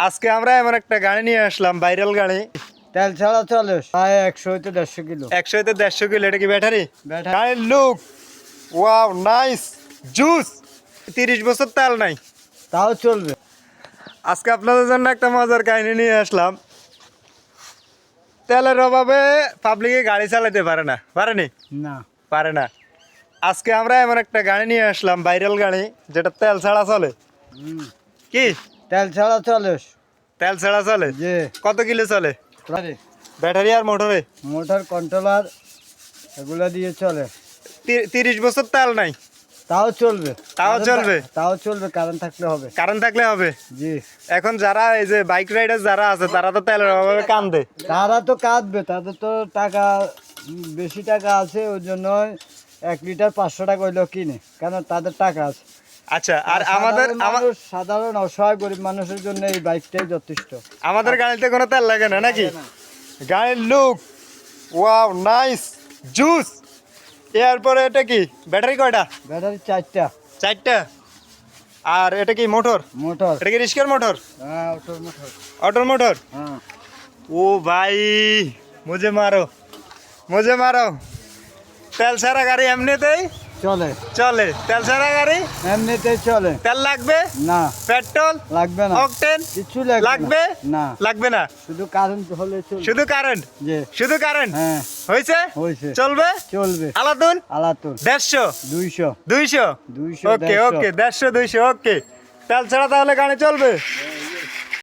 আজকে আমরা এমন একটা গাড়ি নিয়ে আসলাম, ভাইরাল গাড়ি। তেল ছাড়া চলে প্রায় 100 থেকে 150 কিলো। 100 থেকে 150 কিলো। এটা কি ব্যাটারি? ব্যাটারি। গাড়ির লুক, ওয়াও, নাইস, জুস। 30 বছর তেল নাই, তাও চলবে। আজকে আপনাদের জন্য একটা মজার কাহিনী নিয়ে আসলাম। তেলের অভাবে পাবলিকে গাড়ি চালাতে পারে না, পারেনি? না, পারে না। আজকে আমরা এমন একটা গাড়ি নিয়ে আসলাম, ভাইরাল গাড়ি, যেটা তেল ছাড়া চলে। কি? তেল ছাড়া চলে। তেল ছাড়া চলে। যে কত কিলো চলে? প্রায় ব্যাটারি আর মোটরে? মোটর কন্ট্রোলার এগুলা দিয়ে চলে। 30 বছর তেল নাই, তাও চলবে। তাও চলবে? তাও চলবে, কারেন্ট থাকলে হবে। কারণ থাকলে হবে। জি, এখন যারা এই যে বাইক রাইডার যারা আছে, তারা তো তেলের অভাবে কান্দে। তারা তো কাঁদবে, তাদের তো টাকা বেশি টাকা আছে, ওই জন্য 1 লিটার 500 টাকা হইলেও কিনে, কেন তাদের টাকা আছে। আচ্ছা, আর আমাদের সাধারণ অসহায় গরিব মানুষের জন্য এই বাইকটাই যথেষ্ট। আমাদের গাড়িতে কোনো তেল লাগে না নাকি? গাড়ির লুক, ওয়াও, নাইস, জুস। এরপরে এটা কি ব্যাটারি? কয়টা? ব্যাটারি 4টা। 4টা। আর এটা কি মোটর? মোটর। এটা কি রিস্কার মোটর? হ্যাঁ, অটোর মোটর। অটোর মোটর? হ্যাঁ। ও ভাই, মুঝে মারো, মুঝে মারো। তেল ছাড়া গাড়ি এমনিতেই চলে। চলে, তেল ছাড়া গাড়ি এমনিতেই চলে। তেল লাগবে? না, পেট্রোল লাগবে না। অকটেন কিছু লাগবে না। লাগবে না, শুধু কারেন্ট হলে চলবে। শুধু কারেন্ট? যে শুধু কারেন্ট হ্যাঁ, হয়েছে? হয়েছে। চলবে? চলবে। আলাতুন আলাতুন 150 200 200 200 ওকে 150 ওকে 150 200 ওকে। তেল ছাড়া তাহলে গাড়ি চলবে?